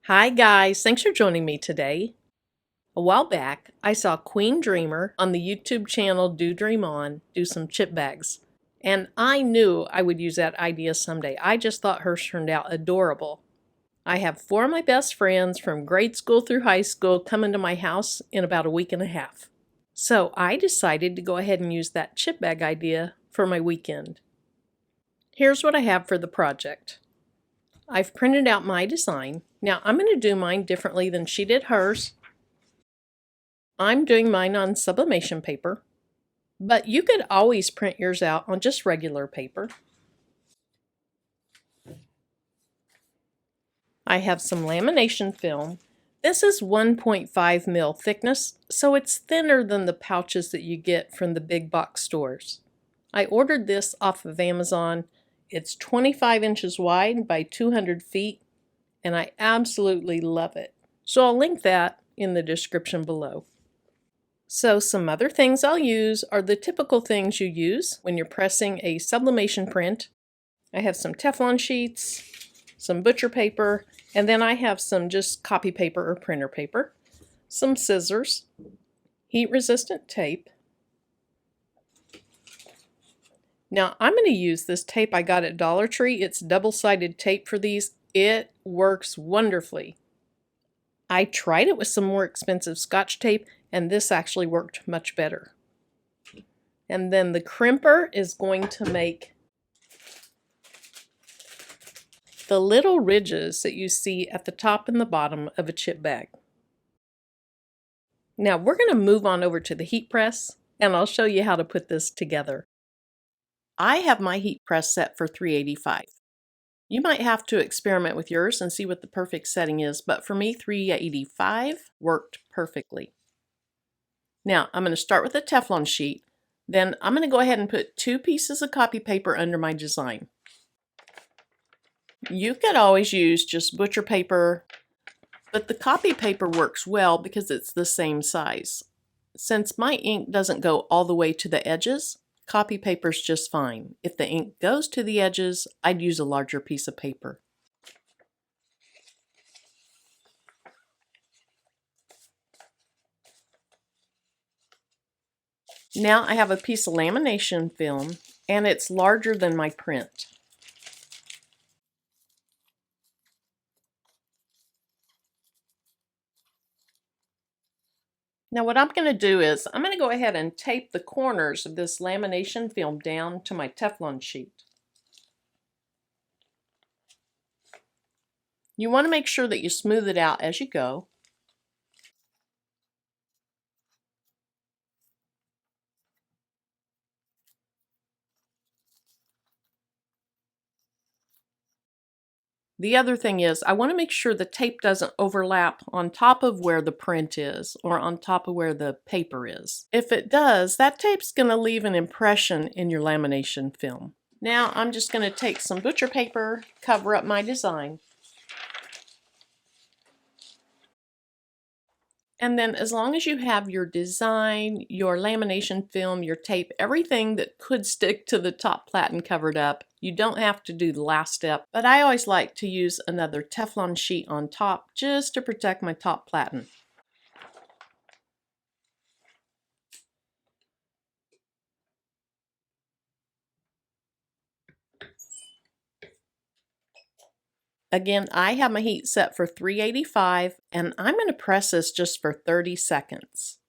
Hi guys, thanks for joining me today. A while back, I saw Queen Dreamer on the YouTube channel Do Dream On do some chip bags. And I knew I would use that idea someday. I just thought hers turned out adorable. I have 4 of my best friends from grade school through high school coming to my house in about a week and a half. So I decided to go ahead and use that chip bag idea for my weekend. Here's what I have for the project. I've printed out my design. Now I'm going to do mine differently than she did hers. I'm doing mine on sublimation paper, but you could always print yours out on just regular paper. I have some lamination film. This is 1.5 mil thickness, so it's thinner than the pouches that you get from the big box stores. I ordered this off of Amazon. It's 25 inches wide by 200 feet, and I absolutely love it. So I'll link that in the description below. So some other things I'll use are the typical things you use when you're pressing a sublimation print. I have some Teflon sheets, some butcher paper, and then I have some just copy paper or printer paper, some scissors, heat-resistant tape. Now I'm going to use this tape I got at Dollar Tree. It's double-sided tape for these. It works wonderfully. I tried it with some more expensive Scotch tape, and this actually worked much better. And then the crimper is going to make the little ridges that you see at the top and the bottom of a chip bag. Now we're going to move on over to the heat press, and I'll show you how to put this together. I have my heat press set for 385. You might have to experiment with yours and see what the perfect setting is, but for me 385 worked perfectly. Now I'm going to start with a Teflon sheet, then I'm going to go ahead and put 2 pieces of copy paper under my design. You could always use just butcher paper, but the copy paper works well because it's the same size. Since my ink doesn't go all the way to the edges, copy paper's just fine. If the ink goes to the edges, I'd use a larger piece of paper. Now I have a piece of lamination film, and it's larger than my print. Now what I'm going to do is I'm going to go ahead and tape the corners of this lamination film down to my Teflon sheet. You want to make sure that you smooth it out as you go. The other thing is I want to make sure the tape doesn't overlap on top of where the print is or on top of where the paper is. If it does, that tape's going to leave an impression in your lamination film. Now I'm just going to take some butcher paper, cover up my design. And then as long as you have your design, your lamination film, your tape, everything that could stick to the top platen covered up, you don't have to do the last step. But I always like to use another Teflon sheet on top just to protect my top platen. Again, I have my heat set for 385, and I'm going to press this just for 30 seconds.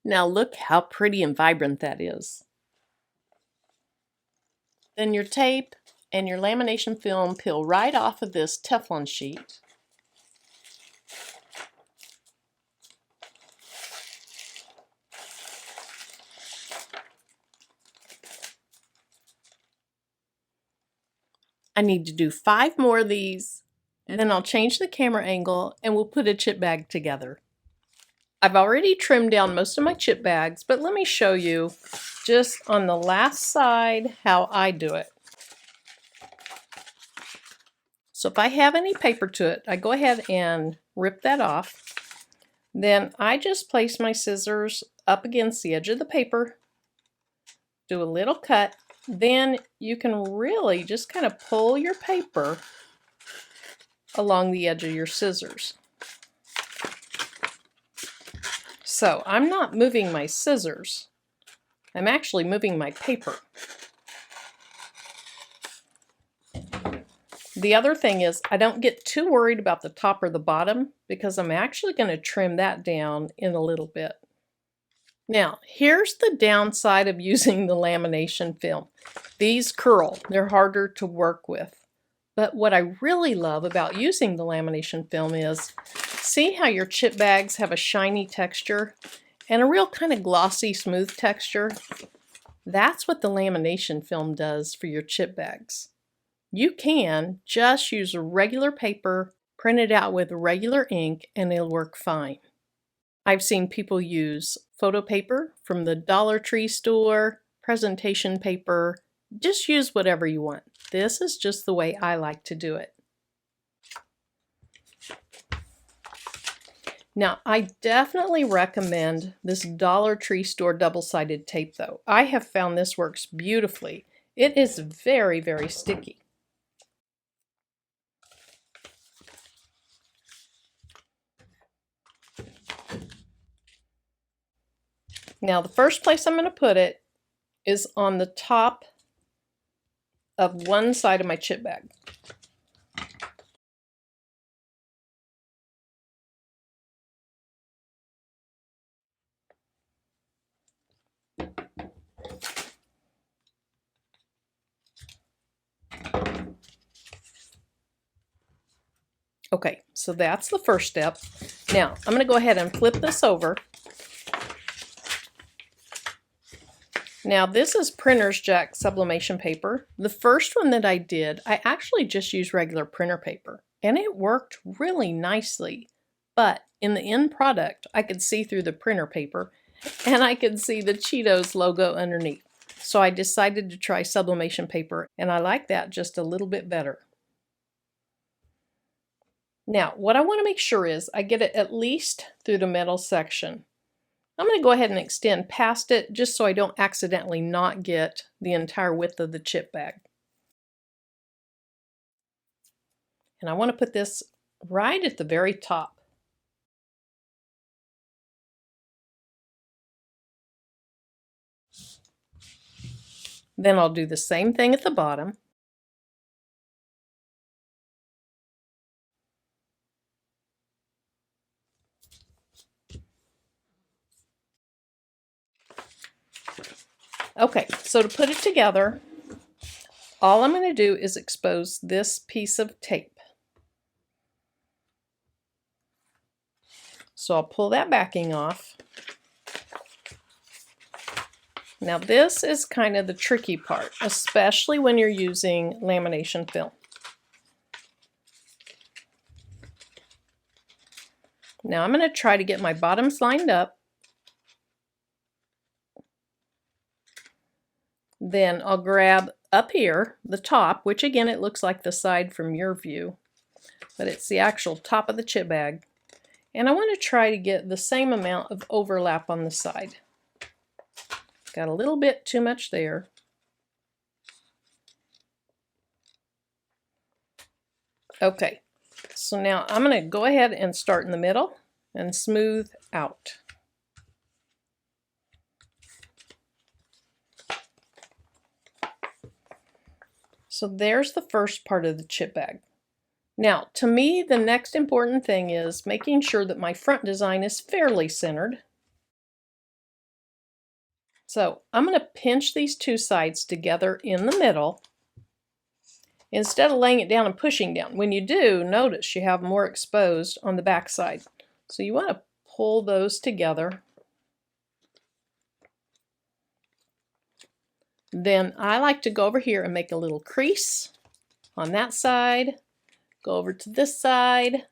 Now look how pretty and vibrant that is. Then your tape and your lamination film peel right off of this Teflon sheet. I need to do 5 more of these, and then I'll change the camera angle and we'll put a chip bag together. I've already trimmed down most of my chip bags, but let me show you just on the last side how I do it. So if I have any paper to it, I go ahead and rip that off. Then I just place my scissors up against the edge of the paper, do a little cut. Then you can really just kind of pull your paper along the edge of your scissors. So I'm not moving my scissors, I'm actually moving my paper. The other thing is I don't get too worried about the top or the bottom because I'm actually going to trim that down in a little bit. Now, here's the downside of using the lamination film. These curl, they're harder to work with. But what I really love about using the lamination film is, see how your chip bags have a shiny texture and a real kind of glossy, smooth texture? That's what the lamination film does for your chip bags. You can just use regular paper, print it out with regular ink, and it'll work fine. I've seen people use photo paper from the Dollar Tree store, presentation paper. Just use whatever you want. This is just the way I like to do it. Now, I definitely recommend this Dollar Tree store double-sided tape though. I have found this works beautifully. It is very, very sticky. Now, the first place I'm going to put it is on the top of one side of my chip bag. Okay, so that's the first step. Now, I'm going to go ahead and flip this over. Now, this is Printer's Jack sublimation paper. The first one that I did, I actually just used regular printer paper, and it worked really nicely. But in the end product, I could see through the printer paper, and I could see the Cheetos logo underneath. So I decided to try sublimation paper, and I like that just a little bit better. Now, what I want to make sure is I get it at least through the middle section. I'm going to go ahead and extend past it just so I don't accidentally not get the entire width of the chip bag. And I want to put this right at the very top. Then I'll do the same thing at the bottom. Okay, so to put it together, all I'm going to do is expose this piece of tape. So I'll pull that backing off. Now this is kind of the tricky part, especially when you're using lamination film. Now I'm going to try to get my bottoms lined up. Then I'll grab up here, the top, which again it looks like the side from your view, but it's the actual top of the chip bag. And I want to try to get the same amount of overlap on the side. Got a little bit too much there. Okay, so now I'm going to go ahead and start in the middle and smooth out. So there's the first part of the chip bag. Now, to me, the next important thing is making sure that my front design is fairly centered. So I'm going to pinch these two sides together in the middle instead of laying it down and pushing down. When you do, notice you have more exposed on the back side. So you want to pull those together. Then I like to go over here and make a little crease on that side. Go over to this side,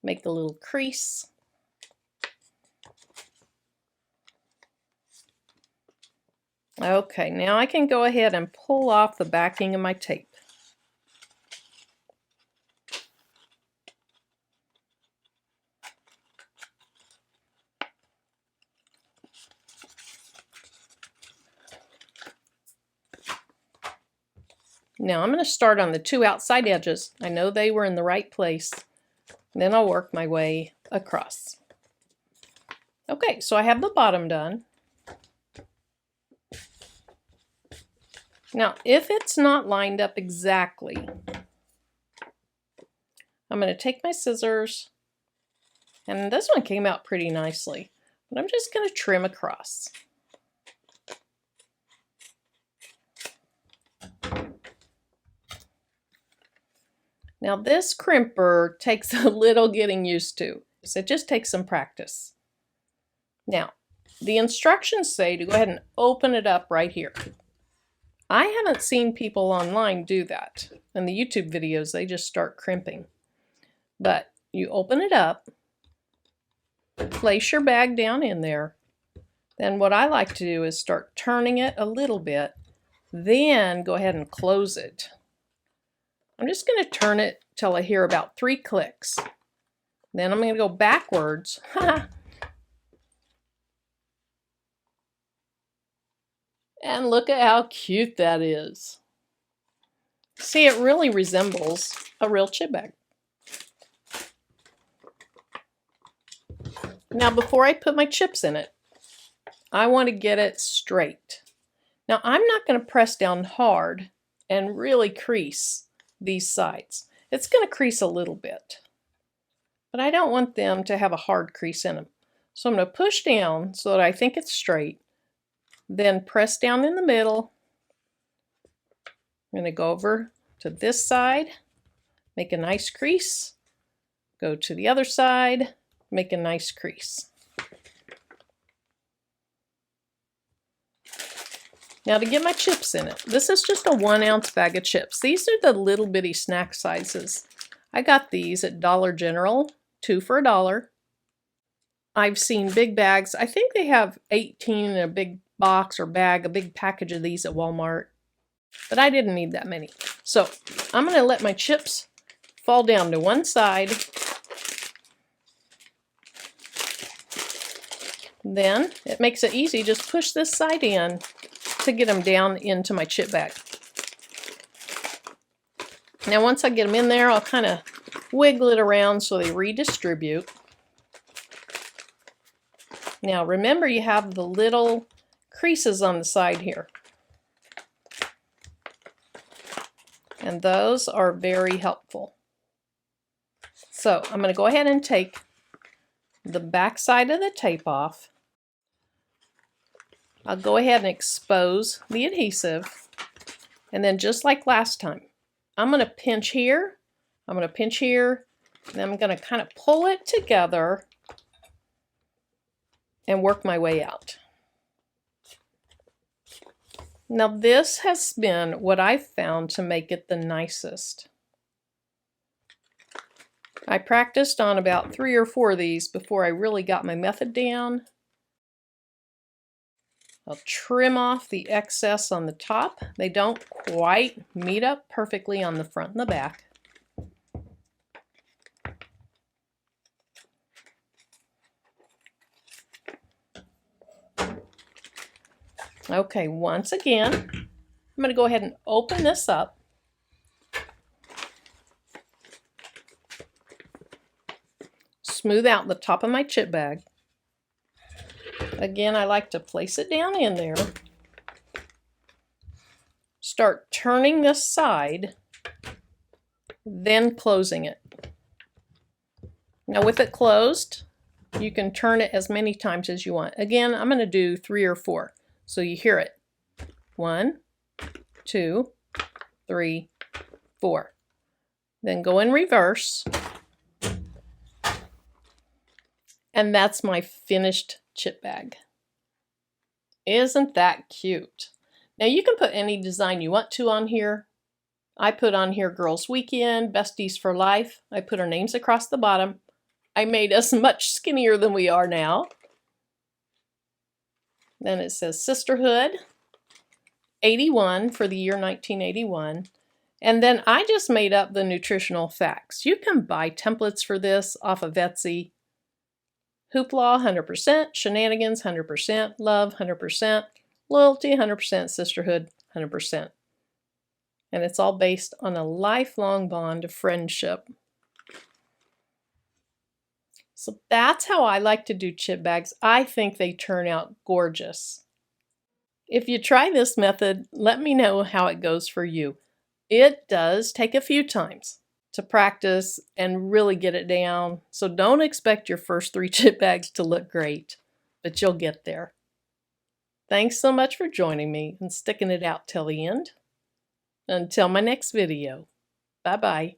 make a little crease. Okay, now I can go ahead and pull off the backing of my tape. Now I'm going to start on the two outside edges. I know they were in the right place. Then I'll work my way across. Okay, so I have the bottom done. Now, if it's not lined up exactly, I'm going to take my scissors, and this one came out pretty nicely, but I'm just going to trim across. Now this crimper takes a little getting used to, so it just takes some practice. Now, the instructions say to go ahead and open it up right here. I haven't seen people online do that. In the YouTube videos, they just start crimping. But you open it up, place your bag down in there. Then what I like to do is start turning it a little bit, then go ahead and close it. I'm just going to turn it till I hear about 3 clicks. Then I'm going to go backwards. And look at how cute that is. See, it really resembles a real chip bag. Now, before I put my chips in it, I want to get it straight. Now, I'm not going to press down hard and really crease these sides. It's going to crease a little bit, but I don't want them to have a hard crease in them. So I'm going to push down so that I think it's straight, then press down in the middle. I'm going to go over to this side, make a nice crease, go to the other side, make a nice crease. Now to get my chips in it, this is just a 1 ounce bag of chips. These are the little bitty snack sizes. I got these at Dollar General, 2 for $1. I've seen big bags. I think they have 18 in a big box or bag, a big package of these at Walmart. But I didn't need that many. So I'm going to let my chips fall down to one side. Then it makes it easy. Just push this side in to get them down into my chip bag. Now once I get them in there, I'll kind of wiggle it around so they redistribute. Now remember, you have the little creases on the side here. And those are very helpful. So I'm going to go ahead and take the back side of the tape off. I'll go ahead and expose the adhesive, and then just like last time, I'm going to pinch here, I'm going to pinch here, and then I'm going to kind of pull it together and work my way out. Now this has been what I've found to make it the nicest. I practiced on about 3 or 4 of these before I really got my method down. I'll trim off the excess on the top. They don't quite meet up perfectly on the front and the back. Okay, once again, I'm going to go ahead and open this up. Smooth out the top of my chip bag. Again, I like to place it down in there. Start turning this side, then closing it. Now with it closed, you can turn it as many times as you want. Again, I'm going to do 3 or 4. So you hear it. 1, 2, 3, 4. Then go in reverse. And that's my finished chip bag. Isn't that cute? Now you can put any design you want to on here. I put on here Girls Weekend, Besties for Life. I put our names across the bottom. I made us much skinnier than we are now. Then it says Sisterhood, 81 for the year 1981. And then I just made up the nutritional facts. You can buy templates for this off of Etsy. Hoopla, 100%. Shenanigans, 100%. Love, 100%. Loyalty, 100%. Sisterhood, 100%. And it's all based on a lifelong bond of friendship. So that's how I like to do chip bags. I think they turn out gorgeous. If you try this method, let me know how it goes for you. It does take a few times to practice and really get it down, so don't expect your first 3 chip bags to look great, but you'll get there. Thanks so much for joining me and sticking it out till the end. Until my next video. Bye-bye.